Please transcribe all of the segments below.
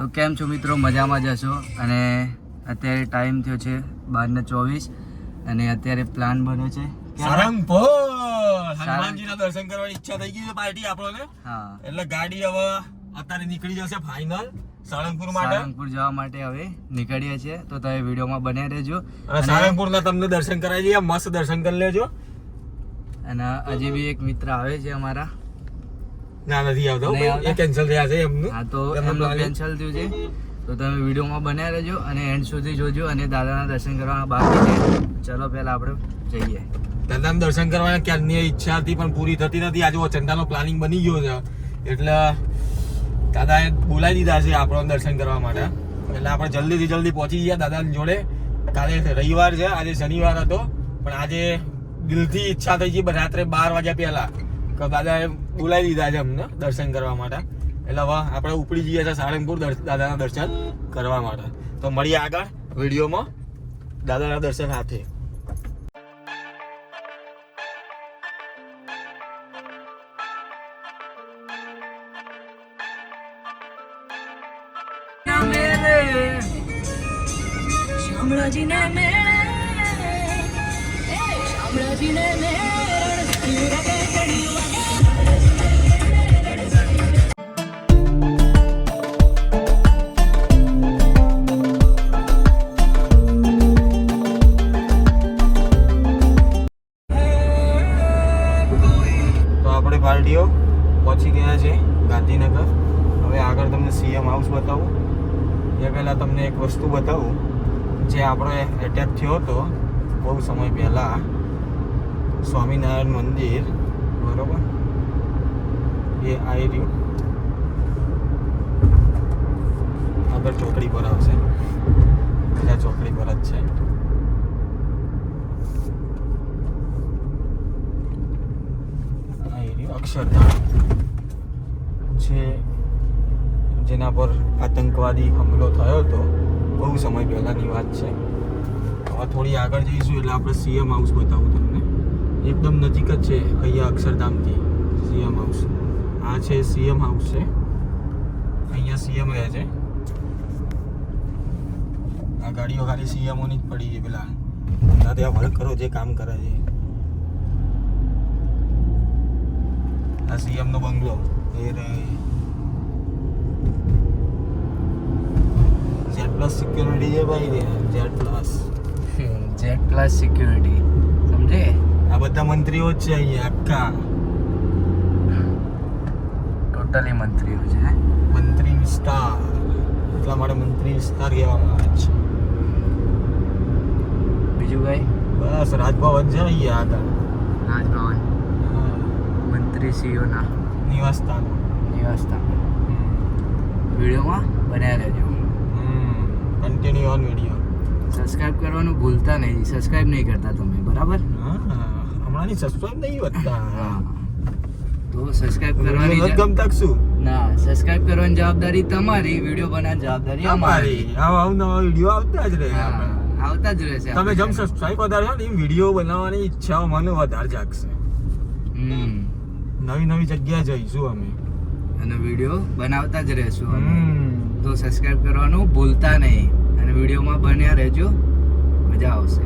તો કેમ છો મિત્રો? મજામાં જશો. અને અત્યારે ટાઈમ થયો છે 12:24 અને અત્યારે પ્લાન બન્યો છે સારંગપુર હનુમાનજીના દર્શન કરવાની ઈચ્છા થઈ ગઈ છે પાર્ટી આપણને. હા, એટલે ગાડી હવે અત્યારે નીકળી જશે ફાઇનલ સારંગપુર જવા માટે હવે નીકળીએ છીએ. તો તમે વિડીયોમાં બન્યા રહેજો અને સારંગપુરના તમને દર્શન કરાવી દઈએ. મસ્ત દર્શન કરી લેજો. અને હજી બી એક મિત્ર આવે છે અમારા. ના, નથી આવતો, એ કેન્સલ થયા છે એમનું. હા, તો એમનું કેન્સલ થયું છે. તો તમે વિડીયોમાં બન્યા રહેજો અને એન્ડ સુધી જોજો. અને દાદાના દર્શન કરવાના બાકી છે. ચલો પહેલા આપણે જઈએ. દાદાના દર્શન કરવાની ક્યારની ઈચ્છા હતી પણ પૂરી થતી નથી. આજે ચંદાનો પ્લાનિંગ બની ગયો છે એટલે દાદાએ બોલાવી દીધા છે આપણો દર્શન કરવા માટે. એટલે આપણે જલ્દી પહોંચી ગયા દાદાની જોડે. કાલે રવિવાર છે, આજે શનિવાર હતો, પણ આજે દિલથી ઈચ્છા થઈ ગઈ રાત્રે 12 વાગ્યા પહેલા કે દાદાએ બોલાવી દીધા છે અમને દર્શન કરવા માટે. એટલે હવે આપણે ઉપડી જઈએ છીએ સારંગપુર દાદાના દર્શન કરવા માટે. તો મળીએ આગળ વિડીયોમાં દાદાના દર્શન સાથે. શામળાજીને મેળે શામળાજીને પાર્ટીઓ પહોંચી ગયા છે ગાંધીનગર. હવે આગળ તમને સીએમ હાઉસ બતાવું. એ પહેલાં તમને એક વસ્તુ બતાવું જે આપણો એટેક થયો હતો બહુ સમય પહેલાં. સ્વામિનારાયણ મંદિર, બરાબર, એ આવી રહ્યું. આગળ ચોકડી પર આવશે, બીજા ચોકડી પર જ છે. અક્ષરધામ છે જેના પર આતંકવાદી હુમલો થયો હતો બહુ સમય પહેલાંની વાત છે. હવે થોડી આગળ જઈશું એટલે આપણે સીએમ હાઉસ બતાવું તમને. એકદમ નજીક જ છે અહીંયા અક્ષરધામથી સીએમ હાઉસ. આ છે સીએમ હાઉસ છે, અહીંયા સીએમ રહે છે. આ ગાડીઓ ખાલી સીએમઓની જ પડી છે. પેલા ત્યાં વર્ક કરો જે કામ કરે છે. આ સીએમ નો બંગલો એ રે. જેડ પ્લસ સિક્યુરિટી છે ભાઈ રે. જેડ પ્લસ સિક્યુરિટી સમજે. આ બધા મંત્રીઓ જ છે અહીંયા આખા. ટોટલી મંત્રીઓ છે. મંત્રી વિસ્તાર, એટલા માટે મંત્રી વિસ્તાર કહેવામાં આવે છે. બીજું કઈ? બસ રાજભવન છે અહીંયા આગળ. રાજભવન મંત્રીશ્રીઓના નિવાસસ્થાન. વિડીયોમાં બન્યા રહેજો. Continue on video. સબસ્ક્રાઇબ કરવાનું ભૂલતા નહીં. સબસ્ક્રાઇબ નહીં કરતા તમે, બરાબર? હમણાંની સબસ્ક્રાઇબ નહીં વધતા. તો સબસ્ક્રાઇબ કરવાની ગમતા શું ના, સબસ્ક્રાઇબ કરવાની જવાબદારી તમારી, વિડીયો બનાવવાની જવાબદારી અમારી. આવા નવા વિડીયો આવતા જ રહે. આવતા જ રહેશે. તમે જેમ સબસ્ક્રાઇબ વધારશો ને એમ વિડીયો બનાવવાની ઈચ્છાઓ મને વધારે જાગશે. નવી જગ્યા જઈશું અમે અને વિડીયો બનાવતા જ રહેશું અમે. તો સબસ્ક્રાઇબ કરવાનું ભૂલતા નહીં અને વિડીયોમાં બન્યા રહેજો, મજા આવશે.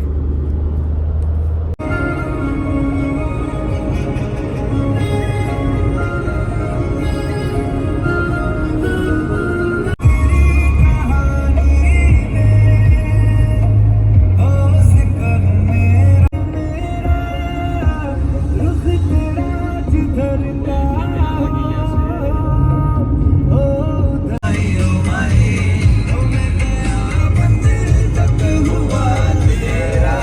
મેળે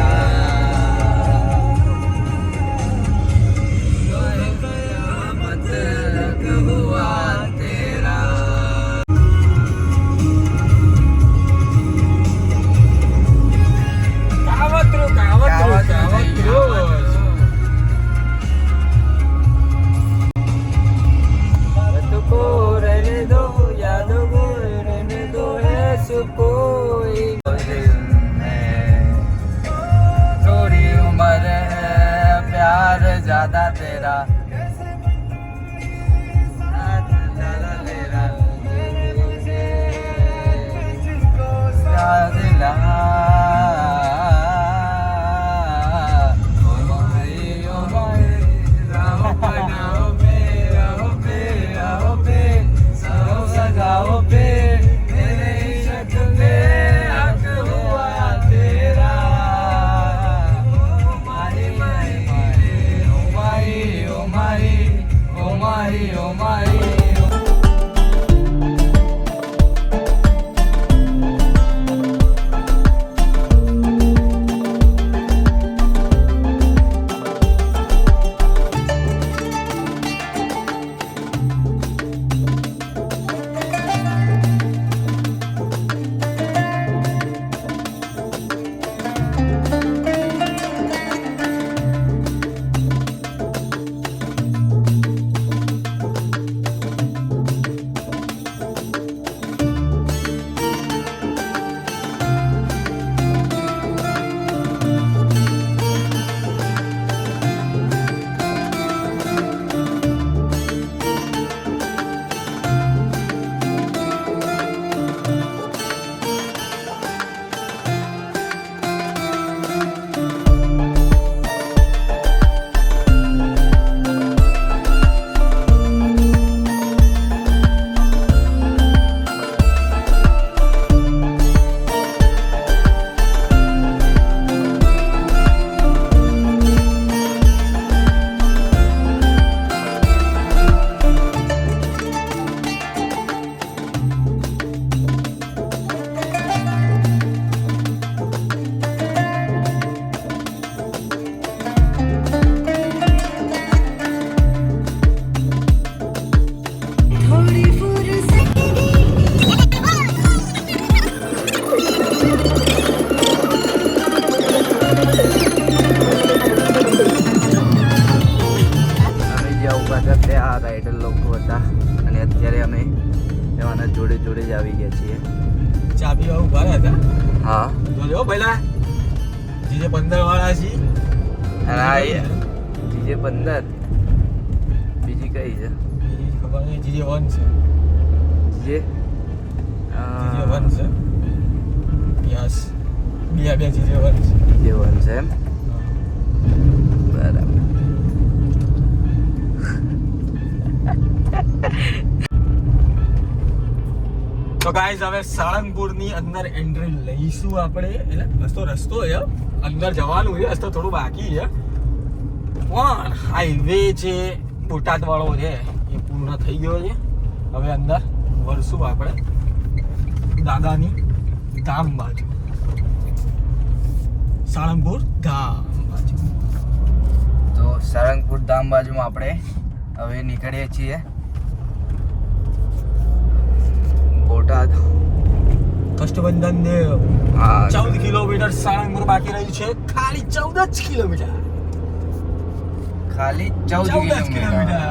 જોડે જ આવી ગયા છીએ. ચાબી આવું ભરે હતા. હા જોજો પહેલા જીજે 15 વાળા છે. અને આ જીજે 15 બીજી કઈ છે? બીજી ખબર નહીં. જીજે 1 છે. જીજે જીજે 1 છે. યસ. બે જીજે 1 છે. જીજે 1 છે એમ. બરાબર. તો ગાઈસ હવે સાળંગપુરની અંદર એન્ટ્રી લઈશું આપણે. એટલે રસ્તો છે અંદર જવાનું છે. રસ્તો થોડું બાકી છે પણ હાઈવે છે બોટાદ વાળો છે એ પૂર્ણ થઈ ગયો છે. હવે અંદર વળશું આપણે દાદાની ધામ બાજુ. સાળંગપુર ધામ બાજુ. તો સારંગપુર ધામ બાજુમાં આપણે હવે નીકળીએ છીએ. બોટાદ કષ્ટબંધન દેવ. હા 14 કિલોમીટર સાળંગપુર બાકી રહ્યું છે. ખાલી 14 જ કિલોમીટર. ખાલી 14 કિલોમીટર.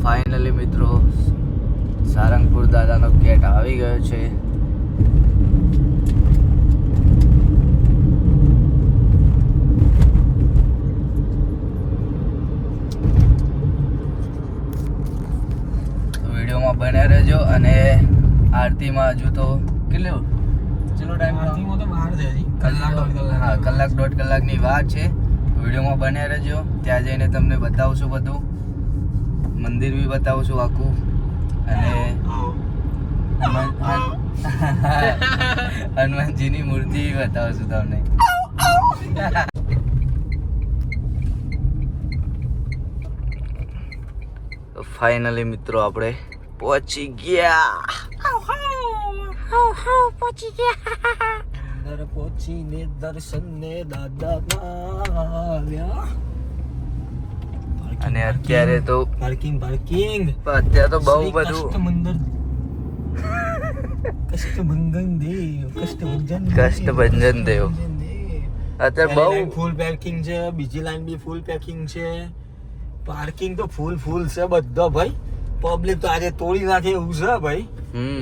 ફાઇનલી મિત્રો સારંગપુર દાદાનો ગેટ આવી ગયો છે. વિડીયોમાં બન્યા રહેજો. અને આરતીમાં હજુ તો ચલો ટાઈમ આરતીમાં તો બહાર છે હજી. હા કલાક દોઢ કલાકની વાર છે. વિડીયોમાં બન્યા રહેજો. ત્યાં જઈને તમને બતાવશું બધું. મંદિર બી બતાવશું આખું. અને હનુમાનજીની મૂર્તિ બી બતાવશું તમને. તો ફાઇનલી મિત્રો આપણે પહોંચી ગયા. અંદર પહોંચીને દર્શનને દાદાના આવ્યા. અને અત્યારે તો પાર્કિંગ અત્યારે તો બહુ બધું કષ્ટભંજન દેવ. કષ્ટભંજન દેવ. અત્યારે બહુ ફૂલ પેકિંગ છે. બીજી લાઈન બી ફૂલ પેકિંગ છે. પાર્કિંગ તો ફૂલ છે બધો ભાઈ. પબ્લિક તો આજે તોડી નાખે એવું છે ભાઈ.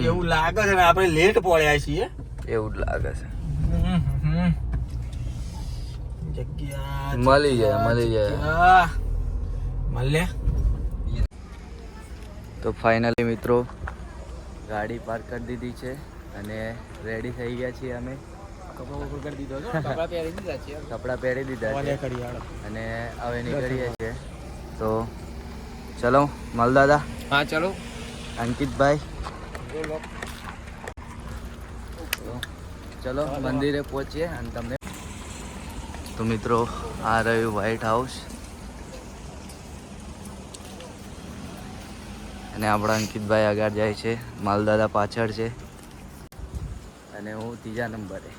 એવું લાગે છે ને આપણે લેટ પડ્યા છીએ એવું જ લાગે છે. જગ્યા મળી જાય. તો ફાઇનલી મિત્રો ગાડી પાર્ક કરી દીધી છે અને રેડી થઈ ગયા છીએ અમે. કપડાં પહેરી દીધા છે અને હવે નીકળીએ છીએ. તો ચલો મલદાદા. હા ચલો. અંકિતભાઈ ચલો મંદિરે પહોંચીએ અને તમને. તો મિત્રો આ રહ્યું વ્હાઈટ હાઉસ અને આપણા અંકિતભાઈ આગળ જાય છે. માલદાદા પાછળ છે અને હું ત્રીજા નંબરે.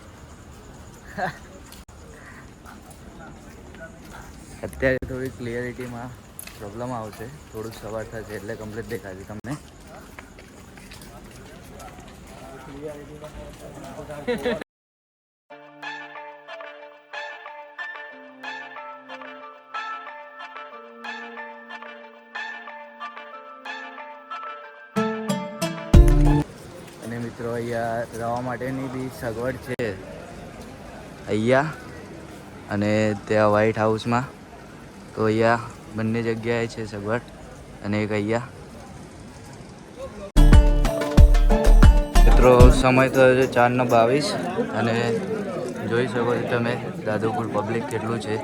અત્યારે થોડી ક્લિયરિટીમાં પ્રોબ્લેમ આવશે. થોડુંક સવાર થશે એટલે કમ્પ્લીટ દેખાશે તમને. અને મિત્રો અહીંયા રહેવા માટેની બી સગવડ છે અહીંયા અને ત્યાં વ્હાઈટ હાઉસમાં. તો અહીંયા બંને જગ્યાએ છે સગવડ. અને એક અહીંયા મિત્રો સમય થયો છે 4:22 અને જોઈ શકો છો તમે દાદુપુર પબ્લિક કેટલું છે.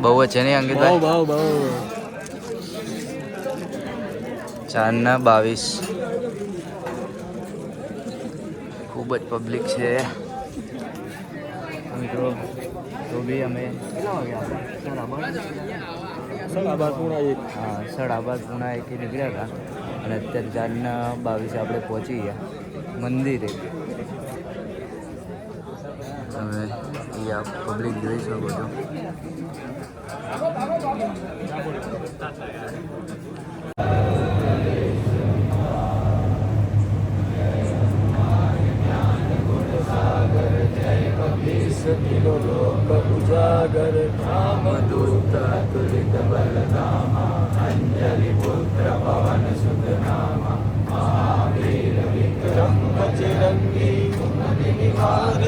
બહુ જ છે નહીં અંકિતભાઈ? 4:22 ખૂબ જ પબ્લિક છે મિત્રો. તો બી અમે કેટલા વાગે હા 12:30 નીકળ્યા હતા અને અત્યારે 4:22 આપણે પહોંચી ગયા મંદિરે. તમે અહીંયા પબ્લિક જોઈ શકો છો.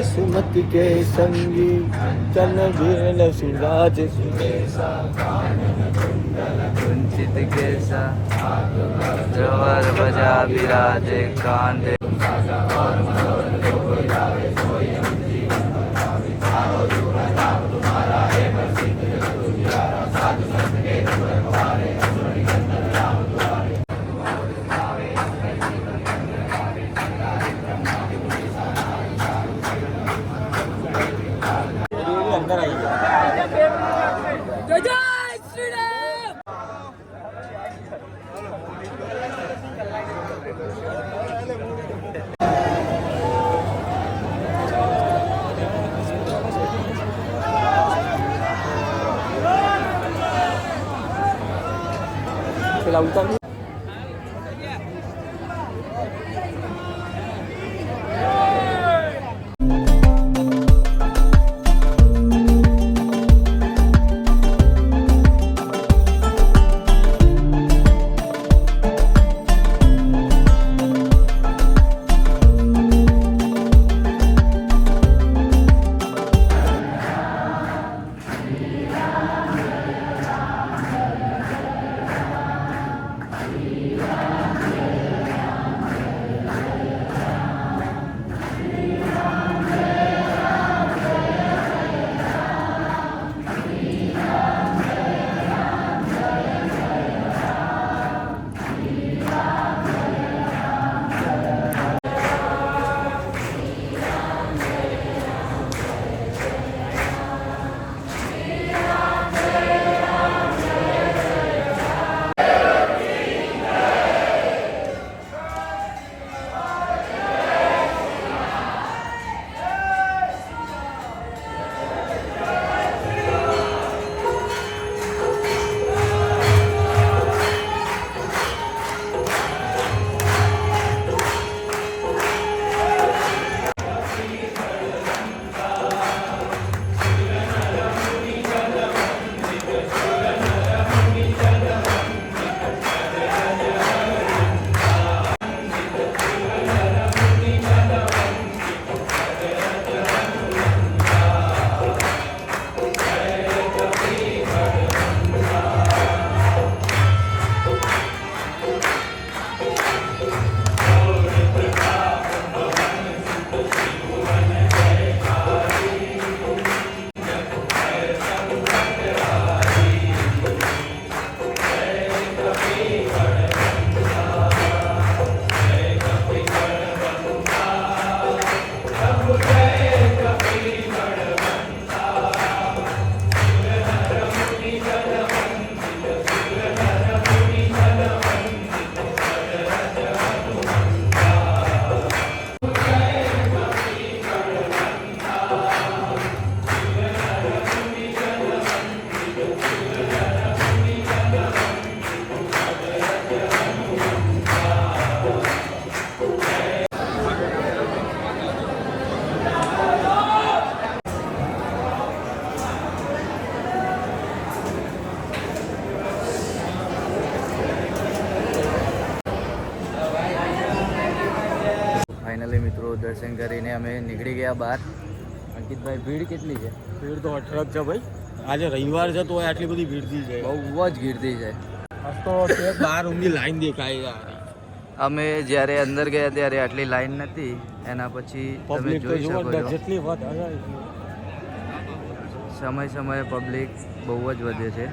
सुमति के संगी चन बिरल सुराज कुंचित केसा जवर बजा विराजे कांधे अंदर आई જય જય શ્રી રામ. પેલા ઉતાર ફાઇનલી મિત્રો દર્શન કરીને અમે નીકળી ગયા બહાર. અંકિતભાઈ ભીડ કેટલી છે? ભીડ તો અઠરક છે ભાઈ. આજે રવિવાર છે તો આટલી બધી ભીડ થઈ જાય. બહુ જ ગીરતી છે. આજ તો ઠેક બહાર ઊંઘી લાઈન દેખાય યાર. અમે જ્યારે અંદર ગયા ત્યારે આટલી લાઈન નથી. એના પછી તમે પબ્લિક તો જોઈ જુઓ શકો છો જેટલી વધારે સમય સમયે પબ્લિક બહુ જ વધે છે.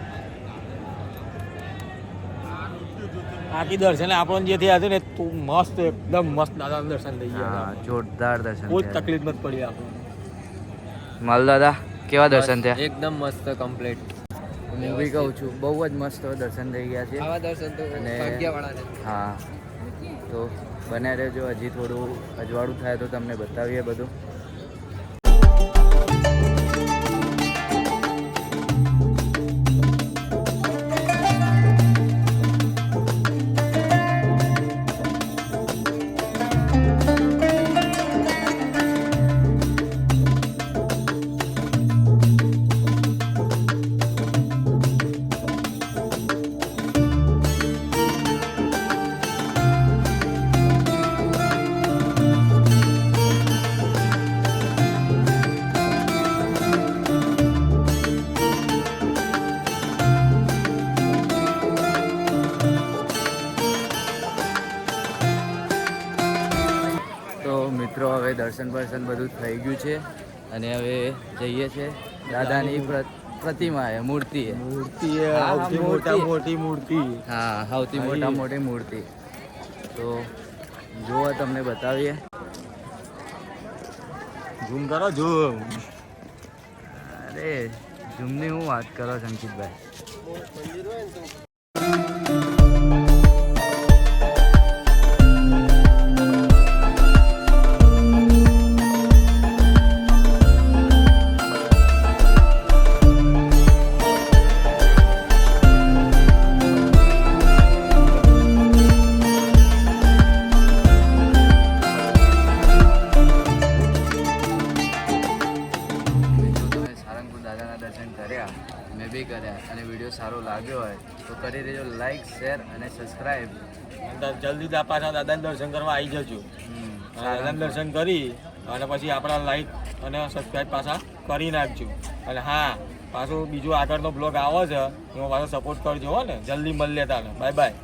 બાકી દર્શન આપણને જે થયા છે ને તો મસ્ત એકદમ મસ્ત દાદાના દર્શન થઈ ગયા. હા, જોરદાર દર્શન કોઈ જ થયા. તકલીફ નથી પડી આપણને. માલ દાદા કેવા દર્શન થયા? એકદમ મસ્ત કમ્પ્લીટ. હું બી કહું છું બહુ જ મસ્ત દર્શન થઈ ગયા છે. આવા દર્શન તો અને ભાગ્યવાળાને. હા, તો બને રહેજો. હજી થોડું અજવાળું થાય તો તમને બતાવીએ બધું. મિત્રો હવે દર્શન બર્શન બધું થઈ ગયું છે અને હવે જઈએ છે દાદાની પ્રતિમા એ મૂર્તિ એ મૂર્તિ હા, સૌથી મૂર્તિ. મોટી મૂર્તિ હા સૌથી મોટી મૂર્તિ. તો જુઓ તમને બતાવીએ. ઝૂમ કરો ઝૂમ. અરે ઝૂમની હું વાત કરો સંકિતભાઈ. મિત્રો તમે સારંગપુર દાદાના દર્શન કર્યા, મેં બી કર્યા અને વિડીયો સારો લાગ્યો હોય તો કરી દેજો લાઈક, શેર અને સબસ્ક્રાઈબ. જલ્દી જ પાછા દાદાને દર્શન કરવા આવી જજો. દાદાને દર્શન કરી અને પછી આપણા લાઈક અને સબસ્ક્રાઈબ પાછા કરી નાખજો. અને હા, પાછો બીજો આગળનો બ્લોગ આવે છે એમાં પાછો સપોર્ટ કરજો હો ને. જલ્દી મળી લેતા બાય બાય.